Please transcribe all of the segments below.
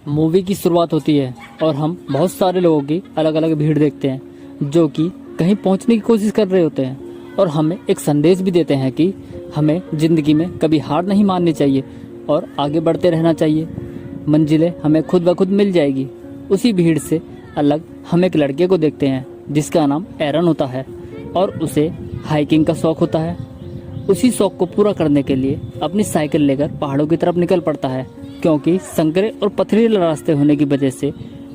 Movie की शुरुआत होती है और हम बहुत सारे लोगों की अलग अलग भीड़ देखते हैं जो कि कहीं पहुंचने की कोशिश कर रहे होते हैं और हमें एक संदेश भी देते हैं कि हमें ज़िंदगी में कभी हार नहीं माननी चाहिए और आगे बढ़ते रहना चाहिए। मंजिलें हमें खुद ब खुद मिल जाएगी। उसी भीड़ से अलग हम एक लड़के को देखते हैं जिसका नाम एरन होता है और उसे हाइकिंग का शौक़ होता है। उसी शौक़ को पूरा करने के लिए अपनी साइकिल लेकर पहाड़ों की तरफ निकल पड़ता है क्योंकि संकरे और पथरीले रास्ते होने की वजह से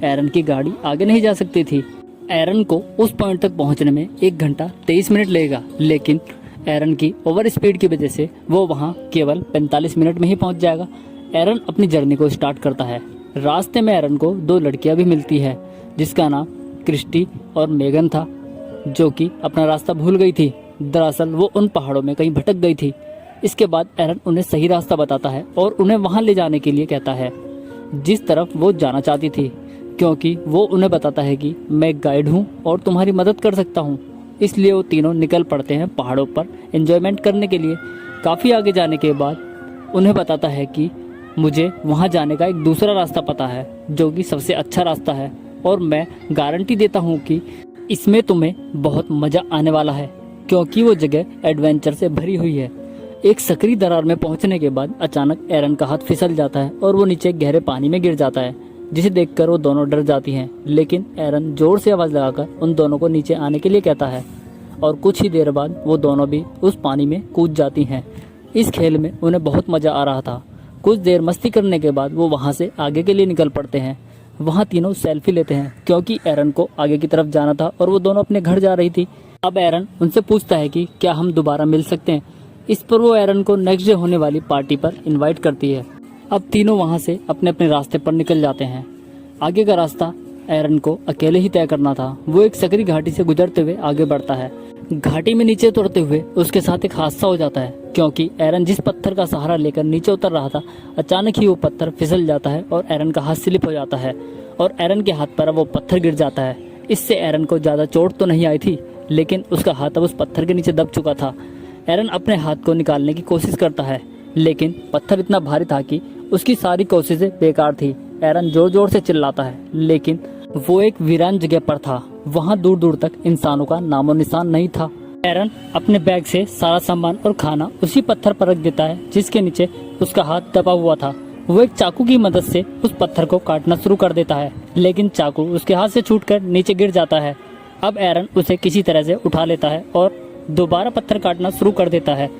एरन की गाड़ी आगे नहीं जा सकती थी। एरन को उस पॉइंट तक पहुंचने में 1 घंटा 23 मिनट लगेगा, लेकिन एरन की ओवर स्पीड की वजह से वो वहां केवल 45 मिनट में ही पहुंच जाएगा। एरन अपनी जर्नी को स्टार्ट करता है। रास्ते में एरन को 2 लड़कियां भी मिलती है जिसका नाम क्रिस्टी और मेगन था, जो कि अपना रास्ता भूल गई थी। दरअसल वो उन पहाड़ों में कहीं भटक गई थी। इसके बाद एरन उन्हें सही रास्ता बताता है और उन्हें वहां ले जाने के लिए कहता है जिस तरफ वो जाना चाहती थी, क्योंकि वो उन्हें बताता है कि मैं एक गाइड हूँ और तुम्हारी मदद कर सकता हूँ। इसलिए वो तीनों निकल पड़ते हैं पहाड़ों पर एंजॉयमेंट करने के लिए। काफ़ी आगे जाने के बाद उन्हें बताता है कि मुझे वहाँ जाने का एक दूसरा रास्ता पता है जो कि सबसे अच्छा रास्ता है और मैं गारंटी देता हूँ कि इसमें तुम्हें बहुत मज़ा आने वाला है क्योंकि वो जगह एडवेंचर से भरी हुई है। एक सकरी दरार में पहुंचने के बाद अचानक एरन का हाथ फिसल जाता है और वो नीचे गहरे पानी में गिर जाता है, जिसे देखकर वो दोनों डर जाती हैं। लेकिन एरन जोर से आवाज़ लगाकर उन दोनों को नीचे आने के लिए कहता है और कुछ ही देर बाद वो दोनों भी उस पानी में कूद जाती हैं। इस खेल में उन्हें बहुत मज़ा आ रहा था। कुछ देर मस्ती करने के बाद वो वहाँ से आगे के लिए निकल पड़ते हैं। वहाँ तीनों सेल्फी लेते हैं क्योंकि एरन को आगे की तरफ जाना था और वो दोनों अपने घर जा रही थी। अब एरन उनसे पूछता है कि क्या हम दोबारा मिल सकते हैं। इस पर वो एरन को नेक्स्ट डे होने वाली पार्टी पर इनवाइट करती है। अब तीनों वहां से अपने अपने रास्ते पर निकल जाते हैं। आगे का रास्ता एरन को अकेले ही तय करना था। वो एक सकरी घाटी से गुजरते हुए आगे बढ़ता है। घाटी में नीचे उतरते हुए उसके साथ एक हादसा हो जाता है क्योंकि एरन जिस पत्थर का सहारा लेकर नीचे उतर रहा था, अचानक ही वो पत्थर फिसल जाता है और एरन का हाथ स्लिप हो जाता है और एरन के हाथ पर वो पत्थर गिर जाता है। इससे एरन को ज्यादा चोट तो नहीं आई थी, लेकिन उसका हाथ अब उस पत्थर के नीचे दब चुका था। एरन अपने हाथ को निकालने की कोशिश करता है, लेकिन पत्थर इतना भारी था कि उसकी सारी कोशिशें बेकार थी। एरन जोर जोर से चिल्लाता है, लेकिन वो एक वीरान जगह पर था। वहाँ दूर दूर तक इंसानों का नामो निशान नहीं था। एरन अपने बैग से सारा सामान और खाना उसी पत्थर पर रख देता है जिसके नीचे उसका हाथ दबा हुआ था। वो एक चाकू की मदद से उस पत्थर को काटना शुरू कर देता है, लेकिन चाकू उसके हाथ से छूटकर नीचे गिर जाता है। अब एरन उसे किसी तरह से उठा लेता है और दोबारा पत्थर काटना शुरू कर देता है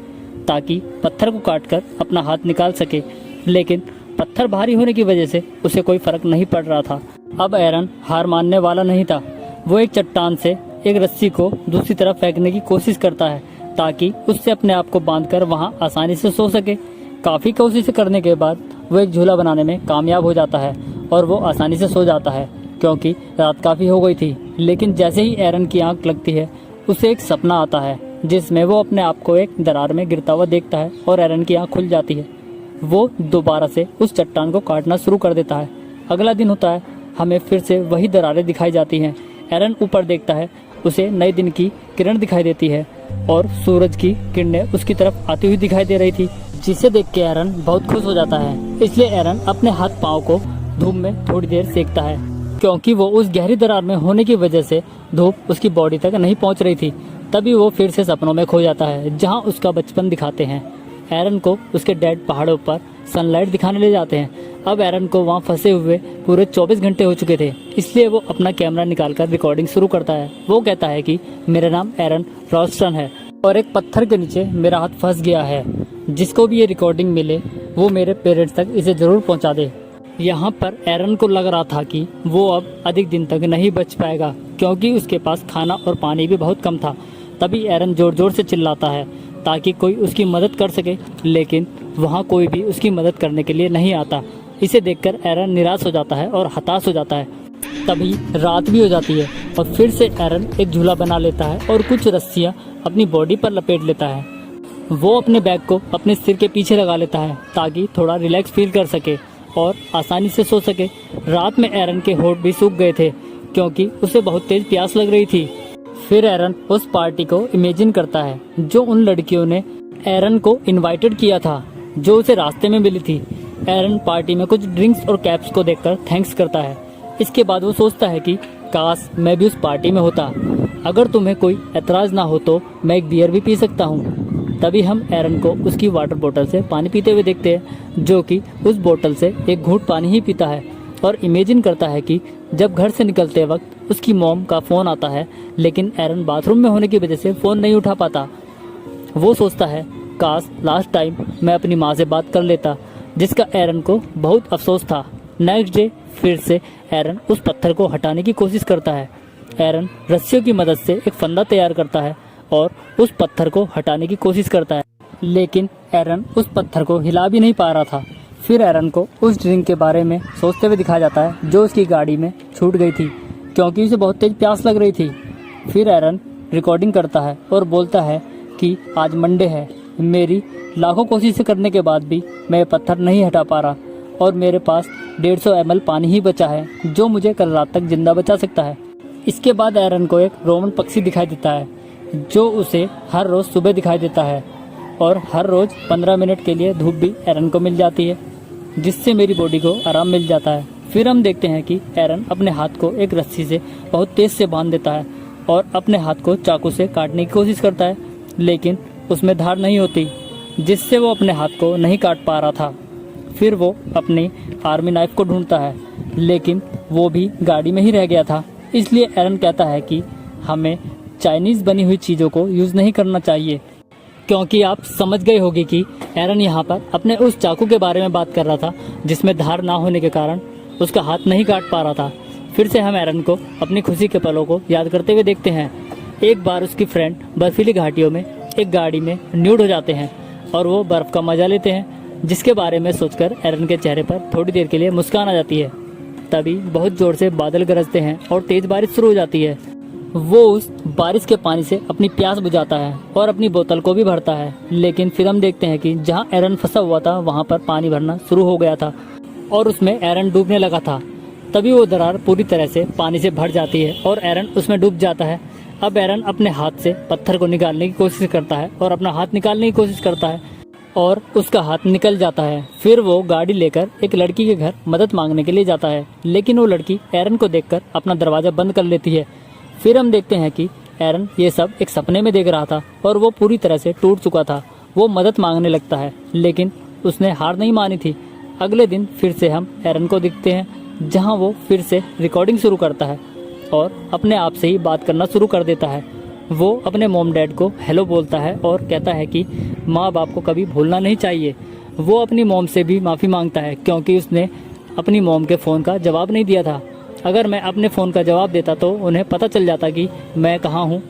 ताकि पत्थर को काटकर अपना हाथ निकाल सके, लेकिन पत्थर भारी होने की वजह से उसे कोई फर्क नहीं पड़ रहा था। अब एरन हार मानने वाला नहीं था। वो एक चट्टान से एक रस्सी को दूसरी तरफ फेंकने की कोशिश करता है ताकि उससे अपने आप को बांधकर वहां आसानी से सो सके। काफी कोशिश करने के बाद वो एक झूला बनाने में कामयाब हो जाता है और वो आसानी से सो जाता है क्योंकि रात काफी हो गई थी। लेकिन जैसे ही एरन की आंख लगती है, उसे एक सपना आता है जिसमें वो अपने आप को एक दरार में गिरता हुआ देखता है और एरन की आंख खुल जाती है। वो दोबारा से उस चट्टान को काटना शुरू कर देता है। अगला दिन होता है। हमें फिर से वही दरारें दिखाई जाती हैं। एरन ऊपर देखता है, उसे नए दिन की किरण दिखाई देती है और सूरज की किरणें उसकी तरफ आती हुई दिखाई दे रही थी, जिसे देख के एरन बहुत खुश हो जाता है। इसलिए एरन अपने हाथ पाँव को धूप में थोड़ी देर सेकता है क्योंकि वो उस गहरी दरार में होने की वजह से धूप उसकी बॉडी तक नहीं पहुंच रही थी। तभी वो फिर से सपनों में खो जाता है जहां उसका बचपन दिखाते हैं। एरन को उसके डैड पहाड़ों पर सनलाइट दिखाने ले जाते हैं। अब एरन को वहां फंसे हुए पूरे 24 घंटे हो चुके थे, इसलिए वो अपना कैमरा निकालकर रिकॉर्डिंग शुरू करता है। वो कहता है कि मेरा नाम एरन रॉस्टन है और एक पत्थर के नीचे मेरा हाथ फंस गया है। जिसको भी ये रिकॉर्डिंग मिले वो मेरे पेरेंट्स तक इसे जरूर पहुँचा दे। यहाँ पर एरन को लग रहा था कि वो अब अधिक दिन तक नहीं बच पाएगा क्योंकि उसके पास खाना और पानी भी बहुत कम था। तभी एरन जोर जोर से चिल्लाता है ताकि कोई उसकी मदद कर सके, लेकिन वहाँ कोई भी उसकी मदद करने के लिए नहीं आता। इसे देखकर एरन निराश हो जाता है और हताश हो जाता है। तभी रात भी हो जाती है और फिर से एरन एक झूला बना लेता है और कुछ रस्सियाँ अपनी बॉडी पर लपेट लेता है। वो अपने बैग को अपने सिर के पीछे लगा लेता है ताकि थोड़ा रिलैक्स फील कर सके और आसानी से सो सके। रात में एरन के होंठ भी सूख गए थे क्योंकि उसे बहुत तेज प्यास लग रही थी। फिर एरन उस पार्टी को इमेजिन करता है जो उन लड़कियों ने एरन को इनवाइटेड किया था, जो उसे रास्ते में मिली थी। एरन पार्टी में कुछ ड्रिंक्स और कैप्स को देखकर थैंक्स करता है। इसके बाद वो सोचता है कि काश मैं भी उस पार्टी में होता। अगर तुम्हें कोई एतराज़ ना हो तो मैं एक बियर भी पी सकता हूँ। तभी हम एरन को उसकी वाटर बोतल से पानी पीते हुए देखते हैं, जो कि उस बोतल से एक घूंट पानी ही पीता है और इमेजिन करता है कि जब घर से निकलते वक्त उसकी मॉम का फ़ोन आता है, लेकिन एरन बाथरूम में होने की वजह से फ़ोन नहीं उठा पाता। वो सोचता है काश लास्ट टाइम मैं अपनी माँ से बात कर लेता, जिसका एरन को बहुत अफसोस था। नेक्स्ट डे फिर से एरन उस पत्थर को हटाने की कोशिश करता है। एरन रस्सियों की मदद से एक फंदा तैयार करता है और उस पत्थर को हटाने की कोशिश करता है, लेकिन एरन उस पत्थर को हिला भी नहीं पा रहा था। फिर एरन को उस ड्रिंक के बारे में सोचते हुए दिखाया जाता है जो उसकी गाड़ी में छूट गई थी, क्योंकि उसे बहुत तेज प्यास लग रही थी। फिर एरन रिकॉर्डिंग करता है और बोलता है कि आज मंडे है, मेरी लाखों कोशिशें करने के बाद भी मैं ये पत्थर नहीं हटा पा रहा और मेरे पास 150 ml पानी ही बचा है जो मुझे कल रात तक जिंदा बचा सकता है। इसके बाद एरन को एक रोमन पक्षी दिखाई देता है जो उसे हर रोज़ सुबह दिखाई देता है और हर रोज़ 15 मिनट के लिए धूप भी एरन को मिल जाती है, जिससे मेरी बॉडी को आराम मिल जाता है। फिर हम देखते हैं कि एरन अपने हाथ को एक रस्सी से बहुत तेज़ से बांध देता है और अपने हाथ को चाकू से काटने की कोशिश करता है, लेकिन उसमें धार नहीं होती, जिससे वो अपने हाथ को नहीं काट पा रहा था। फिर वो अपनी आर्मी नाइफ को ढूंढता है, लेकिन वो भी गाड़ी में ही रह गया था। इसलिए एरन कहता है कि हमें चाइनीज़ बनी हुई चीज़ों को यूज़ नहीं करना चाहिए, क्योंकि आप समझ गए होंगे कि एरन यहाँ पर अपने उस चाकू के बारे में बात कर रहा था जिसमें धार ना होने के कारण उसका हाथ नहीं काट पा रहा था। फिर से हम एरन को अपनी खुशी के पलों को याद करते हुए देखते हैं। एक बार उसकी फ्रेंड बर्फीली घाटियों में एक गाड़ी में न्यूड हो जाते हैं और वो बर्फ़ का मजा लेते हैं, जिसके बारे में सोचकर एरन के चेहरे पर थोड़ी देर के लिए मुस्कान आ जाती है। तभी बहुत ज़ोर से बादल गरजते हैं और तेज़ बारिश शुरू हो जाती है। वो उस बारिश के पानी से अपनी प्यास बुझाता है और अपनी बोतल को भी भरता है, लेकिन फिर हम देखते हैं कि जहाँ एरन फंसा हुआ था वहाँ पर पानी भरना शुरू हो गया था और उसमें एरन डूबने लगा था। तभी वो दरार पूरी तरह से पानी से भर जाती है और एरन उसमें डूब जाता है। अब एरन अपने हाथ से पत्थर को निकालने की कोशिश करता है और अपना हाथ निकालने की कोशिश करता है और उसका हाथ निकल जाता है। फिर वो गाड़ी लेकर एक लड़की के घर मदद मांगने के लिए जाता है, लेकिन वो लड़की एरन को देखकर अपना दरवाज़ा बंद कर लेती है। फिर हम देखते हैं कि एरन ये सब एक सपने में देख रहा था और वो पूरी तरह से टूट चुका था। वो मदद मांगने लगता है, लेकिन उसने हार नहीं मानी थी। अगले दिन फिर से हम एरन को दिखते हैं, जहाँ वो फिर से रिकॉर्डिंग शुरू करता है और अपने आप से ही बात करना शुरू कर देता है। वो अपने मॉम डैड को हेलो बोलता है और कहता है कि माँ बाप को कभी भूलना नहीं चाहिए। वो अपनी मॉम से भी माफ़ी मांगता है, क्योंकि उसने अपनी मॉम के फ़ोन का जवाब नहीं दिया था। अगर मैं अपने फ़ोन का जवाब देता तो उन्हें पता चल जाता कि मैं कहाँ हूँ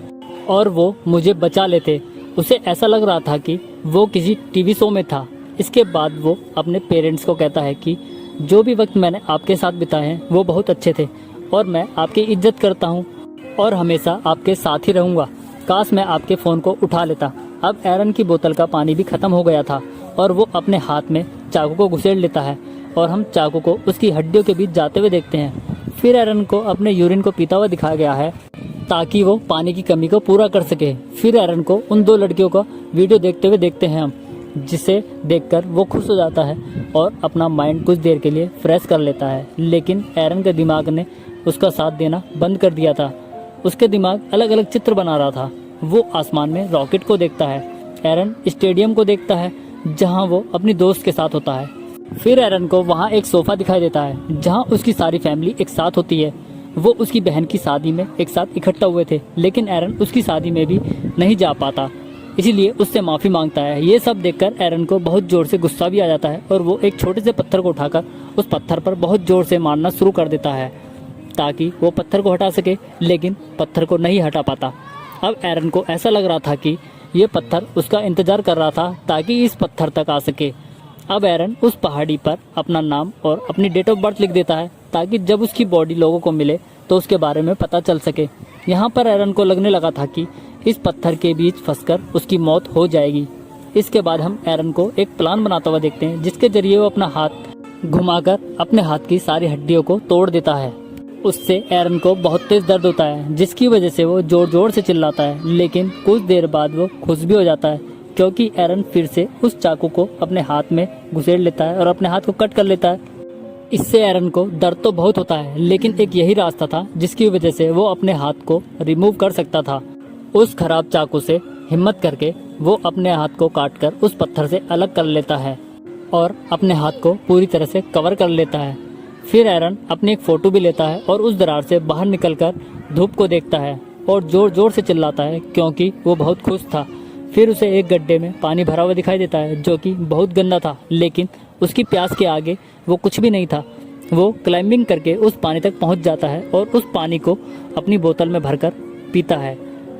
और वो मुझे बचा लेते। उसे ऐसा लग रहा था कि वो किसी टीवी शो में था। इसके बाद वो अपने पेरेंट्स को कहता है कि जो भी वक्त मैंने आपके साथ बिताए हैं वो बहुत अच्छे थे और मैं आपकी इज्जत करता हूँ और हमेशा आपके साथ ही रहूँगा। काश मैं आपके फ़ोन को उठा लेता। अब एरन की बोतल का पानी भी ख़त्म हो गया था और वो अपने हाथ में चाकू को घुसेड़ लेता है और हम चाकू को उसकी हड्डियों के बीच जाते हुए देखते हैं। फिर एरन को अपने यूरिन को पीता हुआ दिखाया गया है ताकि वो पानी की कमी को पूरा कर सके। फिर एरन को उन दो लड़कियों का वीडियो देखते हुए देखते हैं हम, जिसे देखकर वो खुश हो जाता है और अपना माइंड कुछ देर के लिए फ्रेश कर लेता है। लेकिन एरन के दिमाग ने उसका साथ देना बंद कर दिया था। उसके दिमाग अलग अलग चित्र बना रहा था। वो आसमान में रॉकेट को देखता है, एरन स्टेडियम को देखता है जहां वो अपनी दोस्त के साथ होता है। फिर एरन को वहां एक सोफा दिखाई देता है जहां उसकी सारी फैमिली एक साथ होती है। वो उसकी बहन की शादी में एक साथ इकट्ठा हुए थे, लेकिन एरन उसकी शादी में भी नहीं जा पाता, इसीलिए उससे माफ़ी मांगता है। ये सब देखकर एरन को बहुत ज़ोर से गुस्सा भी आ जाता है और वो एक छोटे से पत्थर को उठाकर उस पत्थर पर बहुत ज़ोर से मारना शुरू कर देता है ताकि वो पत्थर को हटा सके, लेकिन पत्थर को नहीं हटा पाता। अब एरन को ऐसा लग रहा था कि ये पत्थर उसका इंतज़ार कर रहा था ताकि इस पत्थर तक आ सके। अब एरन उस पहाड़ी पर अपना नाम और अपनी डेट ऑफ बर्थ लिख देता है ताकि जब उसकी बॉडी लोगों को मिले तो उसके बारे में पता चल सके। यहाँ पर एरन को लगने लगा था कि इस पत्थर के बीच फंसकर उसकी मौत हो जाएगी। इसके बाद हम एरन को एक प्लान बनाता हुआ देखते हैं, जिसके जरिए वो अपना हाथ घुमाकर अपने हाथ की सारी हड्डियों को तोड़ देता है। उससे एरन को बहुत तेज दर्द होता है, जिसकी वजह से वो जोर जोर से चिल्लाता है, लेकिन कुछ देर बाद वो खुश भी हो जाता है। क्योंकि एरन फिर से उस चाकू को अपने हाथ में घुसेड़ लेता है और अपने हाथ को कट कर लेता है। इससे एरन को दर्द तो बहुत होता है, लेकिन एक यही रास्ता था जिसकी वजह से वो अपने हाथ को रिमूव कर सकता था। उस खराब चाकू से हिम्मत करके वो अपने हाथ को काटकर उस पत्थर से अलग कर लेता है और अपने हाथ को पूरी तरह से कवर कर लेता है। फिर एरन अपनी एक फोटो भी लेता है और उस दरार से बाहर निकलकर धूप को देखता है और जोर जोर से चिल्लाता है क्योंकि वो बहुत खुश था। फिर उसे एक गड्ढे में पानी भरा हुआ दिखाई देता है जो कि बहुत गंदा था, लेकिन उसकी प्यास के आगे वो कुछ भी नहीं था। वो क्लाइंबिंग करके उस पानी तक पहुंच जाता है और उस पानी को अपनी बोतल में भरकर पीता है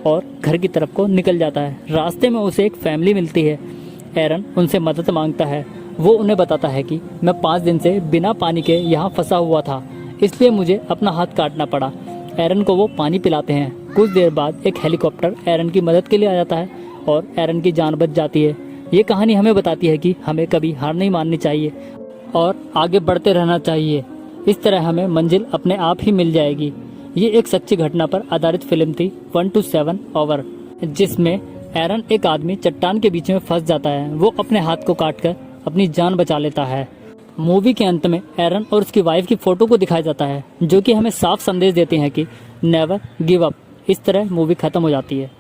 और घर की तरफ को निकल जाता है। रास्ते में उसे एक फैमिली मिलती है। एरन उनसे मदद मांगता है। वो उन्हें बताता है कि मैं 5 दिन से बिना पानी के यहाँ फंसा हुआ था, इसलिए मुझे अपना हाथ काटना पड़ा। एरन को वो पानी पिलाते हैं। कुछ देर बाद एक हेलीकॉप्टर एरन की मदद के लिए आ जाता है और एरन की जान बच जाती है। ये कहानी हमें बताती है कि हमें कभी हार नहीं माननी चाहिए और आगे बढ़ते रहना चाहिए। इस तरह हमें मंजिल अपने आप ही मिल जाएगी। ये एक सच्ची घटना पर आधारित फिल्म थी 1 to 7 Hour, जिसमें एरन एक आदमी चट्टान के बीच में फंस जाता है। वो अपने हाथ को काटकर अपनी जान बचा लेता है। मूवी के अंत में एरन और उसकी वाइफ की फोटो को दिखाया जाता है जो कि हमें साफ संदेश देते हैं कि नेवर गिव अप। इस तरह मूवी खत्म हो जाती है।